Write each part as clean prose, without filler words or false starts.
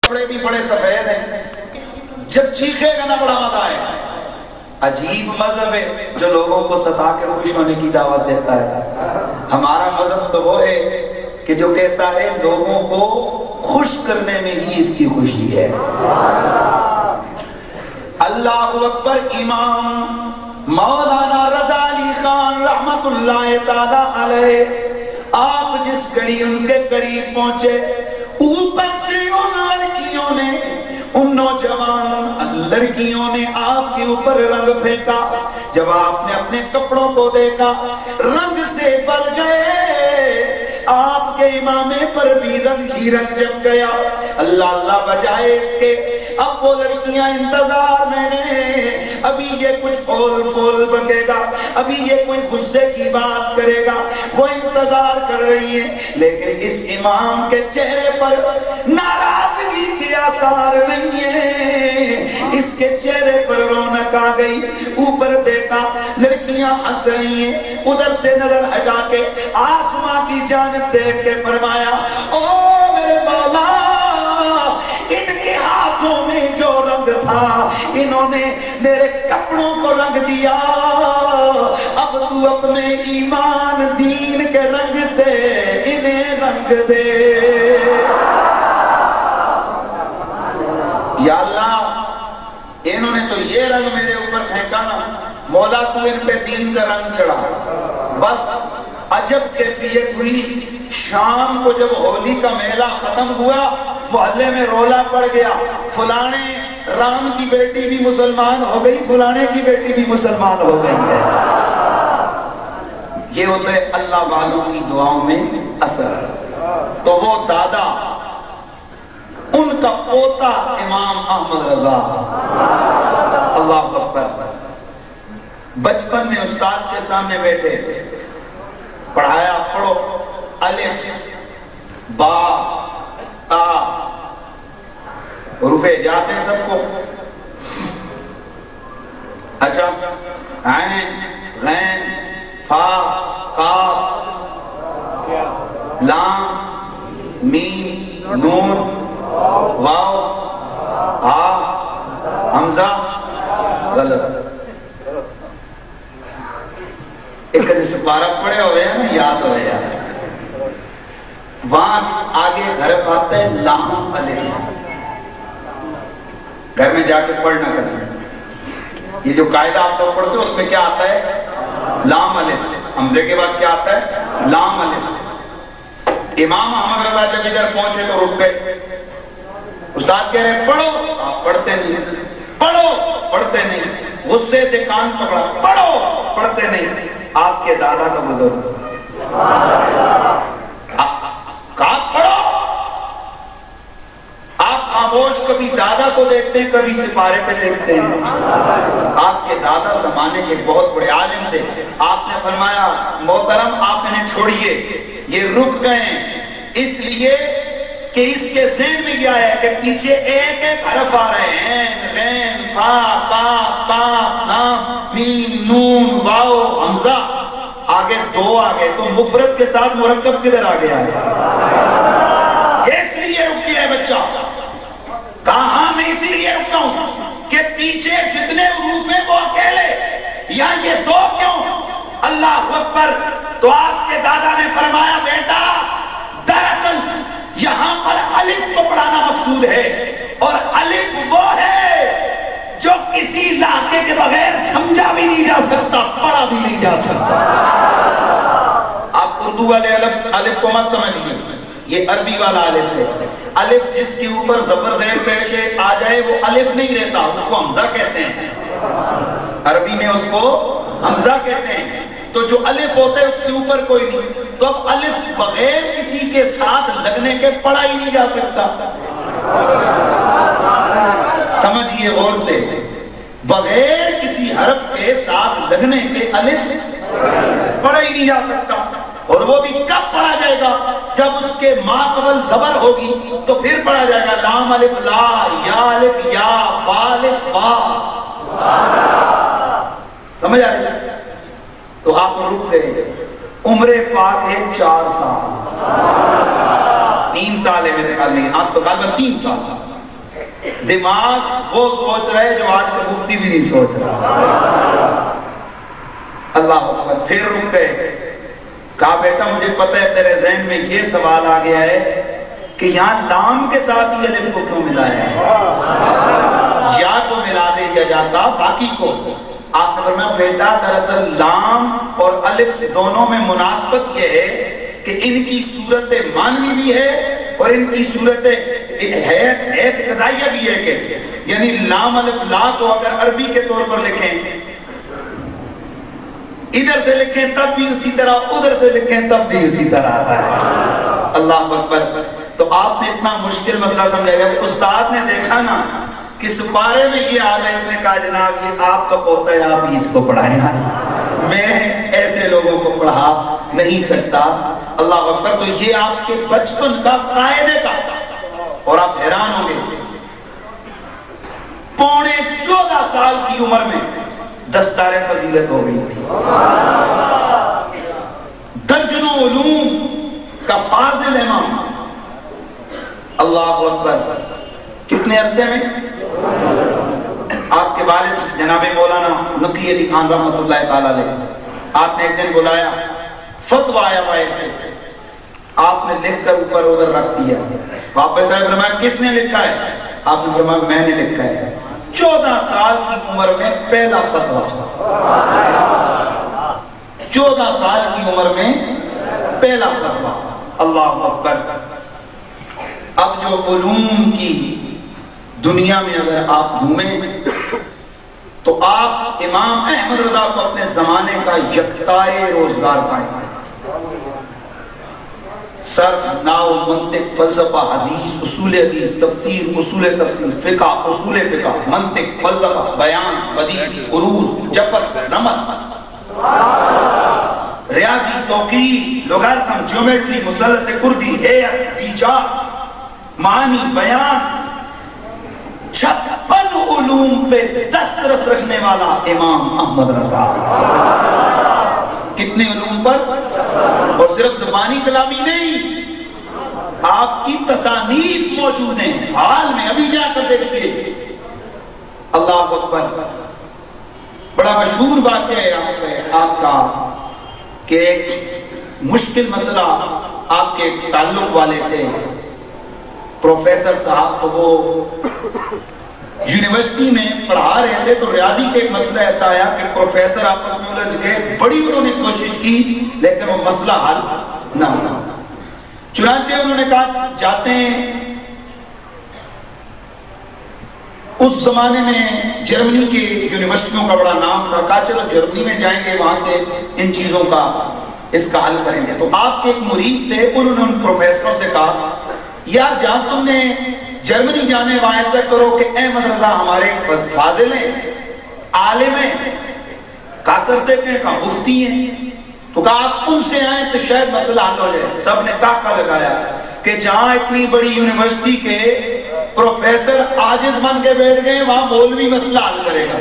کپڑے بھی بڑے سفید ہیں، جب چیخے گا نا بڑا مزہ آئے گا۔ عجیب مذہب ہے جو لوگوں کو ستا کر خوش ہونے کی دعوت دیتا ہے۔ ہمارا مذہب تو وہ ہے کہ جو کہتا ہے لوگوں کو خوش کرنے میں ہی اس کی خوشی ہے۔ اللہ اکبر۔ امام مولانا رضا علی خان رحمت اللہ تعالی علیہ، آپ جس گھڑی ان کے قریب پہنچے، اوپر سے ان لڑکیوں نے، ان نوجوان لڑکیوں نے آپ کے اوپر رنگ پھینکا۔ جب آپ نے اپنے کپڑوں کو دیکھا رنگ سے بھر گئے، آپ کے امامے پر بھی رنگ ہی رنگ جم گیا۔ اللہ اللہ بجائے اس کے اب وہ لڑکیاں انتظار میں ہیں، ابھی یہ کچھ اول فول بکے گا، ابھی یہ کوئی غصے کی بات کرے گا، وہ انتظار کر رہی ہیں، لیکن اس امام کے چہرے پر ناراضگی کے آثار نہیں ہیں، اس کے چہرے پر رونق آ گئی۔ اوپر دیکھا لڑکیاں ہنس رہی ہیں، ادھر سے نظر ہٹا کے آسماں کی جانب دیکھ کے فرمایا، او میرے مولا، ان کے ہاتھوں میں جو رنگ تھا انہوں نے میرے کپڑوں کو رنگ دیا، اب تو اپنے ایمان دین کے رنگ سے انہیں رنگ دے۔ یا اللہ، انہوں نے تو یہ رنگ میرے اوپر پھینکا نا، مولا تو ان پہ دین کا رنگ چڑھا۔ بس عجب کیفیت ہوئی، شام کو جب ہولی کا میلہ ختم ہوا، محلے میں رولا پڑ گیا، فلانے رام کی بیٹی بھی مسلمان ہو گئی، فلانے کی بیٹی بھی مسلمان ہو گئی ہے۔ یہ ہوتا ہے اللہ والوں کی دعاؤں میں اثر۔ تو وہ دادا، ان کا پوتا امام احمد رضا، اللہ اکبر، بچپن میں استاد کے سامنے بیٹھے، پڑھایا، پڑھو الف با تا، حروفے جاتے ہیں سب کو، اچھا، عین غین فا قاف لام میم نون واو ہا حمزہ، غلط۔ ایک سپارہ پڑھے ہوئے ہیں نا، یاد ہوئے ہیں، وہاں آگے گھر آتا ہے لام الف، گھر میں جا کے پڑھنا کرنا۔ یہ جو قاعدہ آپ لوگ پڑھتے ہو اس میں کیا آتا ہے؟ لام الف، حمزے کے بعد کیا آتا ہے؟ لام الف۔ امام احمد رضا جب ادھر پہنچے تو رک گئے، استاد کہہ رہے پڑھو، آپ پڑھتے نہیں، پڑھو، پڑھتے نہیں، غصے سے کان پکڑا، پڑھو، پڑھتے نہیں۔ آپ کے دادا کا بزرگ، کہا پڑھو۔ آپ خاموش کبھی دادا کو دیکھتے ہیں، کبھی سپارے پہ دیکھتے ہیں۔ آپ کے دادا زمانے کے بہت بڑے عالم تھے، آپ نے فرمایا محترم آپ انہیں چھوڑیے، یہ رک گئے اس لیے کہ اس کے ذہن میں کیا ہے کہ پیچھے ایک ایک حرف آ رہے ہیں، غین فا قاف تا لام میم نون واو حمزہ، آگے دو آگے، تو مفرد کے ساتھ مرکب کدھر آ گیا ہے؟ اس لیے رک گیا ہے بچہ۔ کہاں میں اسی لیے رکتا ہوں کہ پیچھے جتنے حروف ہیں وہ اکیلے، یا یہ دو کیوں؟ اللہ اکبر۔ تو آپ کے دادا نے فرمایا بیٹا دراصل یہاں پر الف کو پڑھانا مقصود ہے، اور الف وہ ہے جو کسی لہجے کے بغیر سمجھا بھی نہیں جا سکتا، پڑھا بھی نہیں جا سکتا۔ آپ اردو والے الف کو مت سمجھیے، یہ عربی والا الف ہے۔ الف جس کے اوپر زبر زیر پیش آ جائے وہ الف نہیں رہتا، اس کو حمزہ کہتے ہیں، عربی میں اس کو حمزہ کہتے ہیں۔ تو جو الف ہوتا ہے اس کے اوپر کوئی نہیں، تو اب الف بغیر کسی کے ساتھ لگنے کے پڑھا ہی نہیں جا سکتا۔ سمجھئے غور سے، بغیر کسی حرف کے ساتھ لگنے کے الف پڑھا ہی نہیں جا سکتا۔ اور وہ بھی کب پڑھا جائے گا؟ جب اس کے ما قبل زبر ہوگی تو پھر پڑھا جائے گا لام الف لا، یا الف یا، با الف با۔ سمجھ آ رہی ہے؟ تو آپ رک گئے۔ عمر پاک ہے 4 سال، 3 سال ہے میرے خیال میں، آپ تو غالباً 3 سال، دماغ وہ سوچ رہے جو آج کا مفتی بھی نہیں سوچ رہا. اللہ اکبر. پھر رک گئے. کہا بیٹا مجھے پتہ ہے تیرے ذہن میں یہ سوال آ گیا ہے کہ یہاں لام کے ساتھ ہی الف کو کیوں ملایا ہے؟ یا تو ملا دیا جاتا باقی کو. آپ نے فرمایا بیٹا دراصل لام اور الف دونوں میں مناسبت یہ ہے کہ ان کی صورت معنوی بھی ہے اور ان کی صورت حیث قضائیہ بھی ہے کہ یعنی لام الف لا کو اگر عربی کے طور پر لکھیں ادھر سے لکھیں تب بھی اسی طرح، ادھر سے لکھیں تب بھی اسی طرح آتا ہے. اللہ اکبر. تو آپ نے اتنا مشکل مسئلہ سمجھا. جب استاد نے دیکھا نا کہ سپارے میں یہ حال ہے، اس نے کہا جناب یہ آپ کا پوتا ہے، آپ ہی اس کو پڑھائیں. میں ایسے لوگوں کو پڑھا نہیں سکتا. اللہ اکبر. تو یہ آپ کے بچپن کا قاعدے کا، اور آپ حیران ہوں گے 14.25 سال کی عمر میں دستار فضیلت ہو گئی تھی. درجنوں علوم کا فاضل امام. اللہ اکبر. کتنے عرصے میں؟ آپ کے والد جناب مولانا نقی علی خان رحمۃ اللہ تعالی علیہ، آپ نے ایک دن بلایا، فتویٰ آیا باہر سے، آپ نے لکھ کر اوپر ادھر رکھ دیا. واپس آئے فرمایا کس نے لکھا ہے؟ آپ نے فرمایا میں نے لکھا ہے. 14 سال کی عمر میں پہلا فتویٰ. 14 سال کی عمر میں پہلا فتویٰ. اللہ اکبر. اب جو علوم کی دنیا میں اگر آپ گھومیں تو آپ امام احمد رضا کو اپنے زمانے کا یکتائے روزگار پائیں. صرف، نحو، منطق، فلسفہ، حدیث، حدیث، تفسیر، تفسیر، فقہ، فقہ، منطق، فلسفہ، بیان، بدیع، عروض، جبر، نمط، ریاضی، توقیع، لوگارتھم، جیومیٹری، مثلث کردی، ہیئت، ایجاد، معانی، بیان، 56 علوم پہ دسترس رکھنے والا امام احمد رضا. کتنے علوم پر؟ اور صرف زبانی کلامی نہیں، آپ کی تصانیف موجود ہیں حال میں، ابھی جا کر دیکھیے. اللہ اکبر. بڑا مشہور واقعہ ہے آپ کا کہ ایک مشکل مسئلہ آپ کے تعلق والے تھے پروفیسر صاحب، تو وہ یونیورسٹی میں پڑھا رہے تھے تو ریاضی کے ایک مسئلہ ایسا آیا کہ پروفیسر آپس میں الجھ گئے. بڑی انہوں نے کوشش کی لیکن وہ مسئلہ حل نہ ہوا. چنانچہ انہوں نے کہا جاتے ہیں. اس زمانے میں جرمنی کی یونیورسٹیوں کا بڑا نام تھا. کہا چلو جرمنی میں جائیں گے، وہاں سے ان چیزوں کا اس کا حل کریں گے. تو آپ کے ایک مرید تھے، انہوں نے ان پروفیسروں سے کہا یار جہاں تم نے جرمنی جانے وہاں ایسا کرو کہ احمد رضا ہمارے فاضل ہیں، عالم ہیں، کہا کرتے ہیں، کہا مفتی ہیں. تو کہا آپ ان سے آئیں تو شاید مسئلہ حل ہو جائے. سب نے تاکہ لگایا کہ جہاں اتنی بڑی یونیورسٹی کے پروفیسر عاجز بن کے بیٹھ گئے وہاں مولوی مسئلہ حل کرے گا.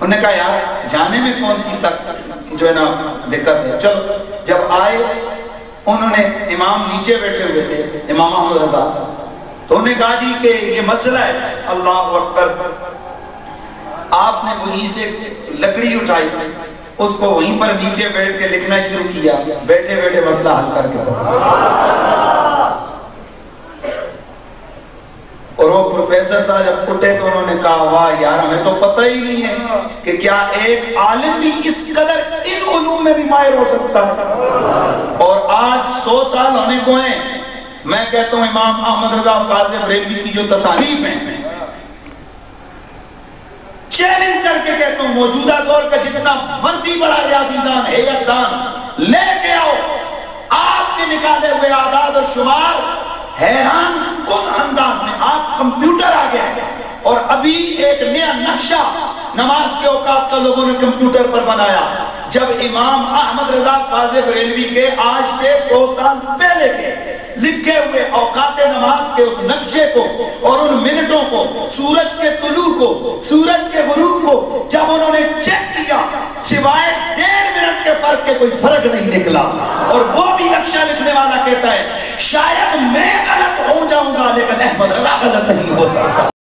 انہوں نے کہا یار جانے میں کون سی تک جو ہے نا دقت ہے. چلو جب آئے انہوں نے، امام نیچے بیٹھے ہوئے تھے امام احمد رضا، تو انہوں نے کہا جی کہ یہ مسئلہ ہے. اللہ اکبر. آپ نے وہیں سے لکڑی اٹھائی، اس کو وہیں پر نیچے بیٹھ کے لکھنا شروع کیا، بیٹھے بیٹھے مسئلہ حل کر کے. اور وہ پروفیسر صاحب جب اٹھے تو انہوں نے کہا واہ یار ہمیں تو پتہ ہی نہیں ہے کہ کیا ایک عالم بھی اس قدر ان علوم میں بھی ماہر ہو سکتا ہے. اور آج 100 سال ہونے کو ہیں. میں کہتا ہوں امام احمد رضا قاضی بریلوی کی جو تصانیف ہیں، چیلنج کر کے کہتا ہوں موجودہ دور کا جتنا مرضی بڑا ریاضی دان حیات دان لے کے آؤ، آپ کے نکالے ہوئے اعداد اور شمار حیران کن انداز میں. آپ کمپیوٹر آ گیا اور ابھی ایک نیا نقشہ نماز کے اوقات کا لوگوں نے کمپیوٹر پر بنایا. جب امام احمد رضا قاضی بریلوی کے آج سے 100 سال پہلے کے لکھے ہوئے اوقات نماز کے اس نقشے کو اور ان منٹوں کو، سورج کے طلوع کو، سورج کے غروب کو جب انہوں نے چیک کیا، سوائے 1.5 منٹ کے فرق کے کوئی فرق نہیں نکلا. اور وہ بھی نقشہ لکھنے والا کہتا ہے شاید میں غلط ہو جاؤں گا لیکن احمد رضا غلط نہیں ہو سکتا.